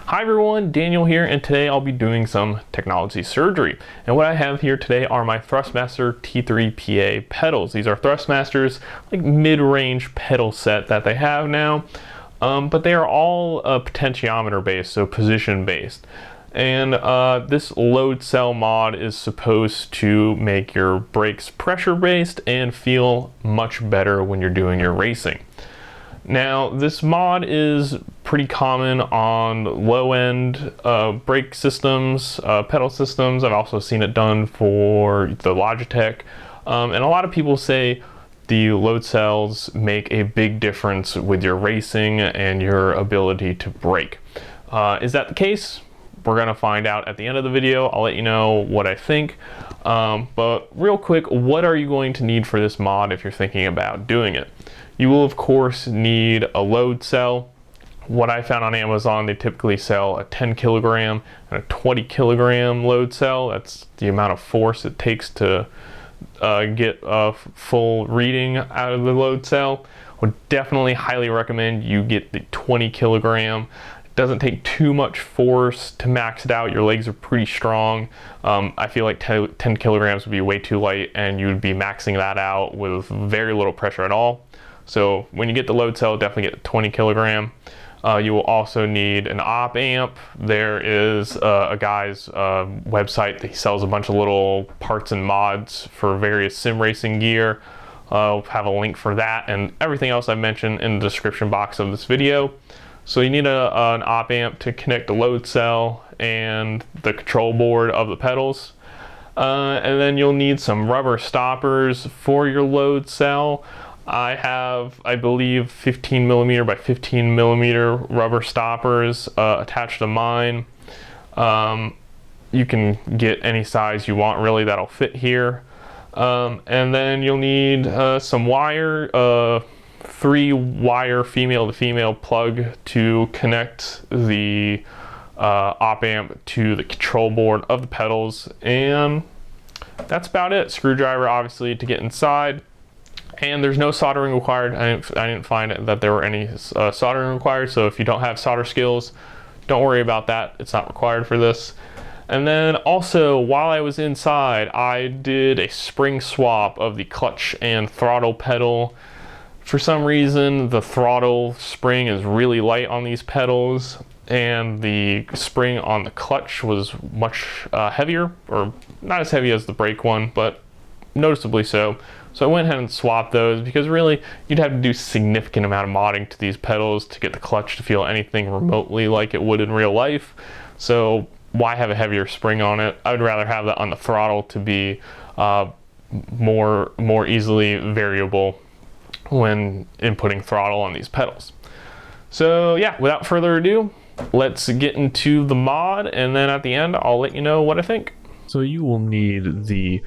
Hi everyone, Daniel here, and today I'll be doing some technology surgery. And what I have here today are my Thrustmaster T3PA pedals. These are Thrustmaster's like mid-range pedal set that they have now, but they are all potentiometer based, so position based. And this load cell mod is supposed to make your brakes pressure based and feel much better when you're doing your racing. Now, this mod is pretty common on low-end brake systems, pedal systems. I've also seen it done for the Logitech. And a lot of people say the load cells make a big difference with your racing and your ability to brake. Is that the case? We're gonna find out at the end of the video. I'll let you know what I think. But real quick, what are you going to need for this mod if you're thinking about doing it? You will of course need a load cell. What I found on Amazon, they typically sell a 10 kilogram and a 20 kilogram load cell. That's the amount of force it takes to get a full reading out of the load cell. Would definitely highly recommend you get the 20 kilogram. Doesn't take too much force to max it out. Your legs are pretty strong. I feel like 10 kilograms would be way too light and you would be maxing that out with very little pressure at all. So when you get the load cell, definitely get the 20 kilogram. You will also need an op amp. There is a guy's website that he sells a bunch of little parts and mods for various sim racing gear. I'll have a link for that and everything else I mentioned in the description box of this video. So you need an op amp to connect the load cell and the control board of the pedals. And then you'll need some rubber stoppers for your load cell. I have, I believe, 15 millimeter by 15 millimeter rubber stoppers attached to mine. You can get any size you want really that'll fit here. And then you'll need some wire, 3-wire female to female plug to connect the op amp to the control board of the pedals, and that's about it. Screwdriver obviously to get inside, and there's no soldering required. I didn't find that there were any soldering required, so if you don't have solder skills, don't worry about that. It's not required for this. And then also, while I was inside, I did a spring swap of the clutch and throttle pedal. For some reason, the throttle spring is really light on these pedals, and the spring on the clutch was much heavier, or not as heavy as the brake one, but noticeably so. So I went ahead and swapped those because really you'd have to do significant amount of modding to these pedals to get the clutch to feel anything remotely like it would in real life. So why have a heavier spring on it? I would rather have that on the throttle to be more easily variable when inputting throttle on these pedals. So yeah, without further ado, let's get into the mod, and then at the end I'll let you know what I think. So you will need the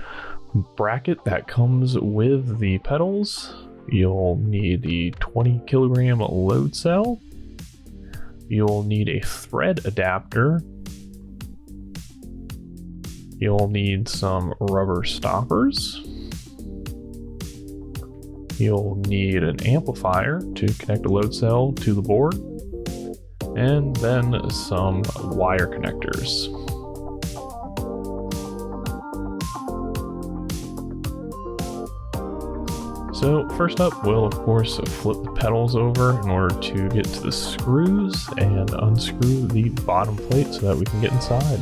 bracket that comes with the pedals. You'll need the 20 kilogram load cell. You'll need a thread adapter. You'll need some rubber stoppers. You'll need an amplifier to connect the load cell to the board, and then some wire connectors. So first up, we'll of course flip the pedals over in order to get to the screws and unscrew the bottom plate so that we can get inside.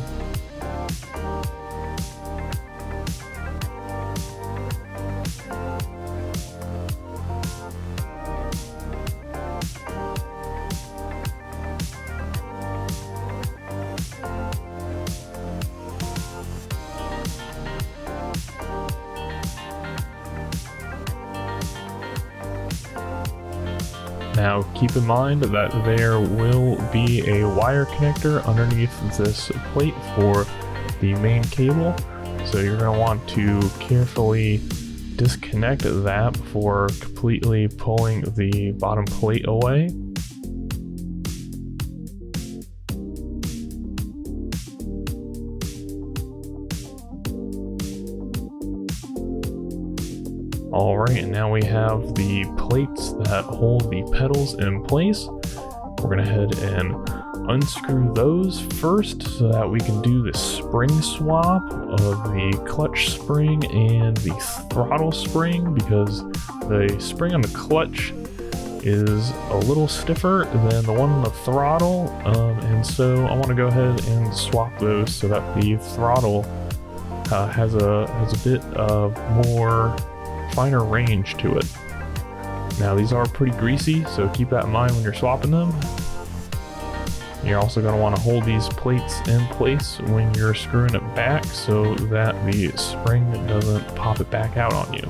Now keep in mind that there will be a wire connector underneath this plate for the main cable, so you're going to want to carefully disconnect that before completely pulling the bottom plate away. Alright, and now we have the plates that hold the pedals in place. We're going to head and unscrew those first so that we can do the spring swap of the clutch spring and the throttle spring, because the spring on the clutch is a little stiffer than the one on the throttle, and so I want to go ahead and swap those so that the throttle has a bit of more finer range to it. Now these are pretty greasy, so keep that in mind when you're swapping them. You're also going to want to hold these plates in place when you're screwing it back so that the spring doesn't pop it back out on you.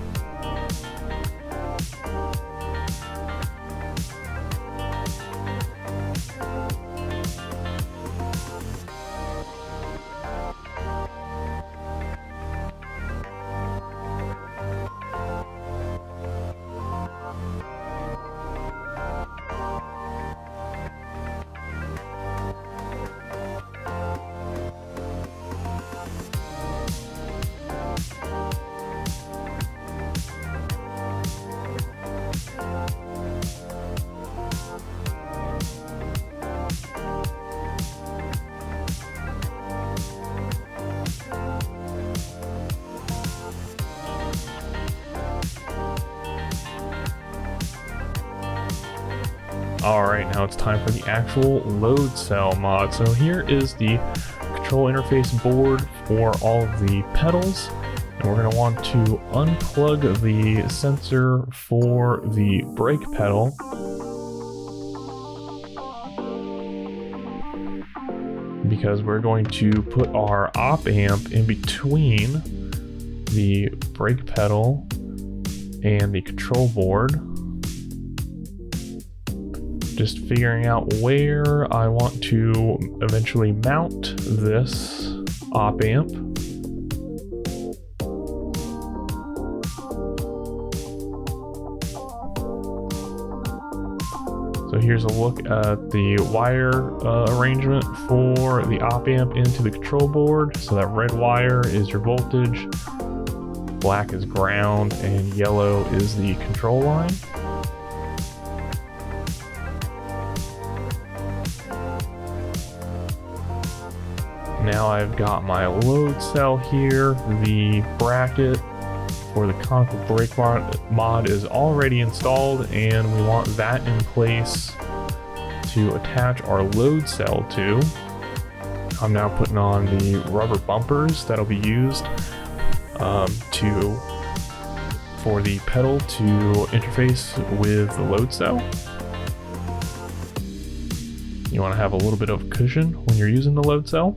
Alright, now it's time for the actual load cell mod. So here is the control interface board for all of the pedals, and we're going to want to unplug the sensor for the brake pedal, because we're going to put our op amp in between the brake pedal and the control board. Just figuring out where I want to eventually mount this op amp. So here's a look at the wire arrangement for the op amp into the control board. So that red wire is your voltage, black is ground, and yellow is the control line. Now I've got my load cell here. The bracket for the conical brake mod is already installed, and we want that in place to attach our load cell to. I'm now putting on the rubber bumpers that'll be used for the pedal to interface with the load cell. You want to have a little bit of cushion when you're using the load cell.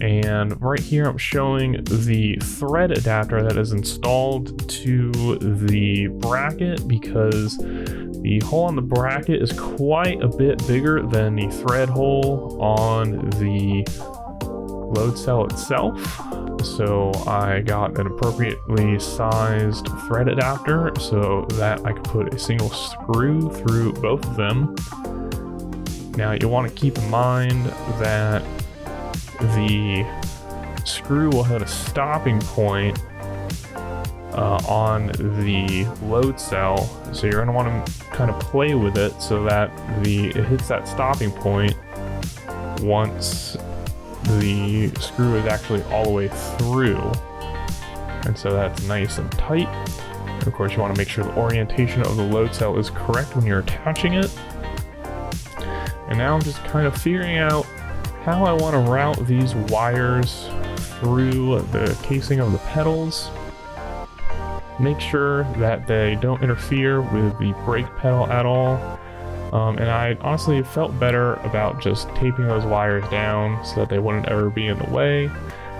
And right here I'm showing the thread adapter that is installed to the bracket, because the hole on the bracket is quite a bit bigger than the thread hole on the load cell itself. So I got an appropriately sized thread adapter so that I could put a single screw through both of them. Now you'll want to keep in mind that the screw will hit a stopping point on the load cell, so you're going to want to kind of play with it so that it hits that stopping point once the screw is actually all the way through, and so that's nice and tight. And of course you want to make sure the orientation of the load cell is correct when you're attaching it. And now I'm just kind of figuring out how I want to route these wires through the casing of the pedals. Make sure that they don't interfere with the brake pedal at all. And I honestly felt better about just taping those wires down so that they wouldn't ever be in the way.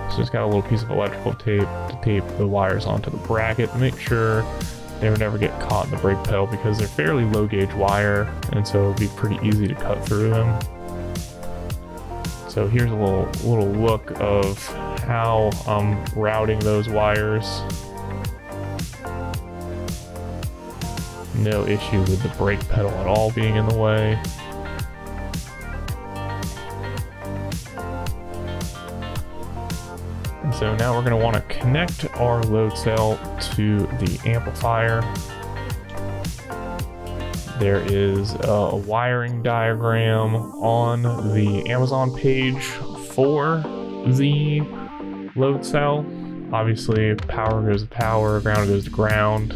So just got a little piece of electrical tape to tape the wires onto the bracket to make sure they would never get caught in the brake pedal, because they're fairly low gauge wire, and so it'd be pretty easy to cut through them. So here's a little look of how I'm routing those wires. No issue with the brake pedal at all being in the way. And so now we're going to want to connect our load cell to the amplifier. There is a wiring diagram on the Amazon page for the load cell. Obviously, power goes to power, ground goes to ground.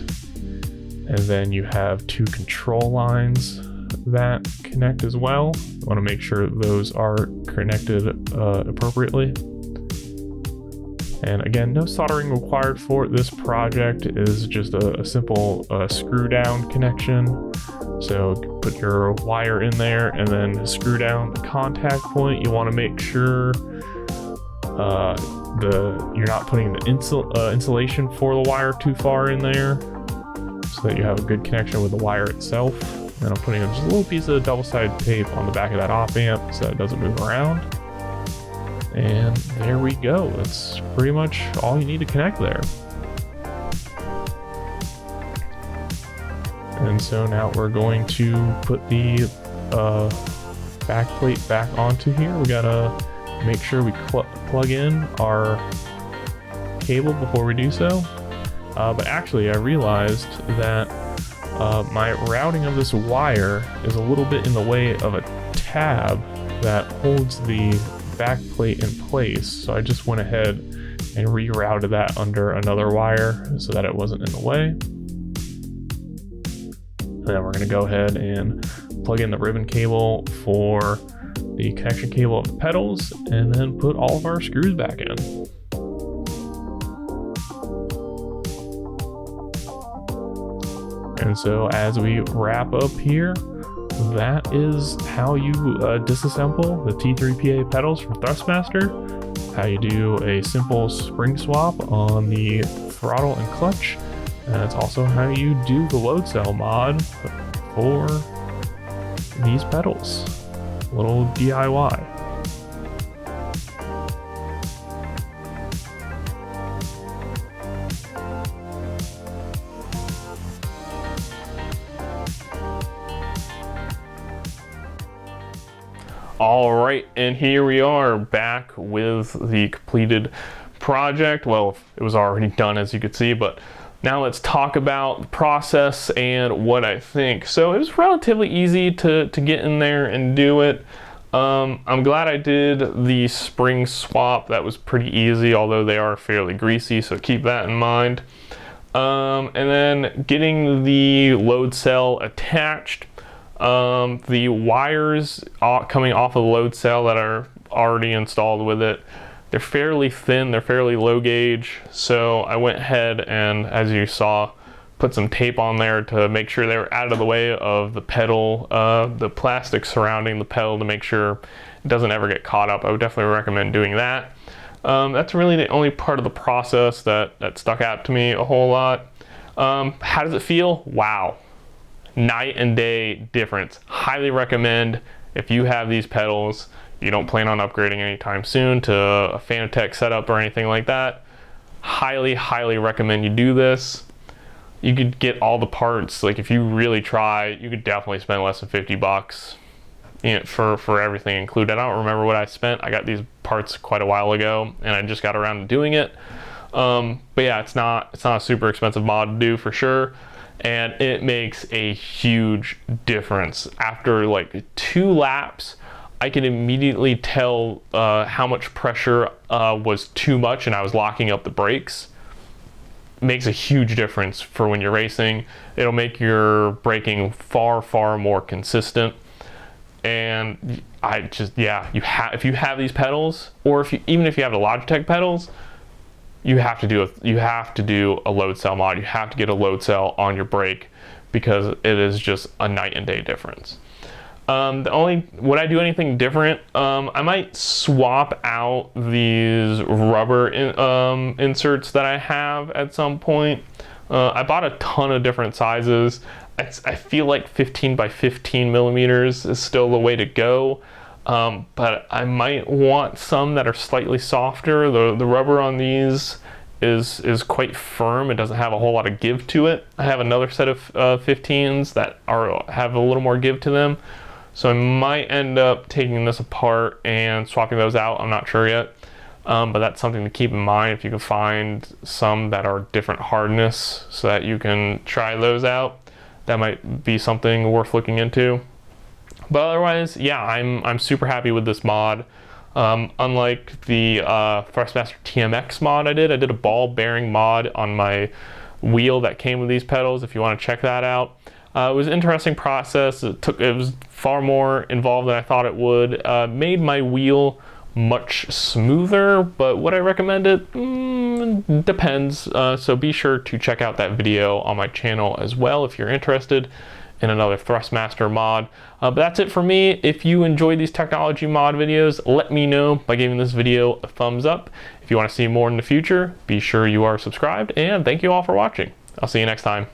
And then you have 2 control lines that connect as well. You want to make sure those are connected appropriately. And again, no soldering required for this project. It is just a simple screw down connection. So put your wire in there and then screw down the contact point. You want to make sure you're not putting the insulation for the wire too far in there, so that you have a good connection with the wire itself. And I'm putting just a little piece of double-sided tape on the back of that op amp so that it doesn't move around. And there we go. That's pretty much all you need to connect there. And so now we're going to put the back plate back onto here. We gotta make sure we plug in our cable before we do so. But actually I realized that my routing of this wire is a little bit in the way of a tab that holds the back plate in place. So I just went ahead and rerouted that under another wire so that it wasn't in the way. And then we're going to go ahead and plug in the ribbon cable for the connection cable of the pedals, and then put all of our screws back in. And so as we wrap up here, that is how you disassemble the T3PA pedals from Thrustmaster, how you do a simple spring swap on the throttle and clutch, and it's also how you do the load cell mod for these pedals. A little DIY. All right, and here we are back with the completed project. Well, it was already done, as you could see, but now let's talk about the process and what I think. So it was relatively easy to get in there and do it. I'm glad I did the spring swap. That was pretty easy, although they are fairly greasy, so keep that in mind. And then getting the load cell attached. The wires coming off of the load cell that are already installed with it, they're fairly thin, they're fairly low gauge, so I went ahead and, as you saw, put some tape on there to make sure they were out of the way of the pedal, the plastic surrounding the pedal, to make sure it doesn't ever get caught up. I would definitely recommend doing that. That's really the only part of the process that stuck out to me a whole lot. How does it feel? Wow. Night and day difference. Highly recommend, if you have these pedals, you don't plan on upgrading anytime soon to a Fanatec setup or anything like that, highly recommend you do this. You could get all the parts. Like, if you really try, you could definitely spend less than $50 for everything included. I don't remember what I spent. I got these parts quite a while ago and I just got around to doing it. But yeah, it's not a super expensive mod to do, for sure. And it makes a huge difference. After like 2 laps, I could immediately tell how much pressure was too much and I was locking up the brakes. Makes a huge difference for when you're racing. It'll make your braking far more consistent. And if you have these pedals, or even if you have the Logitech pedals, you have to do a load cell mod. You have to get a load cell on your brake, because it is just a night and day difference. Would I do anything different? I might swap out these rubber inserts that I have at some point. I bought a ton of different sizes. I feel like 15 by 15 millimeters is still the way to go. But I might want some that are slightly softer. The rubber on these is quite firm. It doesn't have a whole lot of give to it. I have another set of 15s that have a little more give to them. So I might end up taking this apart and swapping those out. I'm not sure yet. But that's something to keep in mind, if you can find some that are different hardness, so that you can try those out. that might be something worth looking into. But otherwise, yeah, I'm super happy with this mod. Unlike the Thrustmaster TMX mod I did a ball bearing mod on my wheel that came with these pedals, if you want to check that out. It was an interesting process. It was far more involved than I thought it would. Made my wheel much smoother, but would I recommend it? Depends. So be sure to check out that video on my channel as well if you're interested in another Thrustmaster mod. But that's it for me. If you enjoy these technology mod videos, let me know by giving this video a thumbs up. If you want to see more in the future, be sure you are subscribed, and thank you all for watching. I'll see you next time.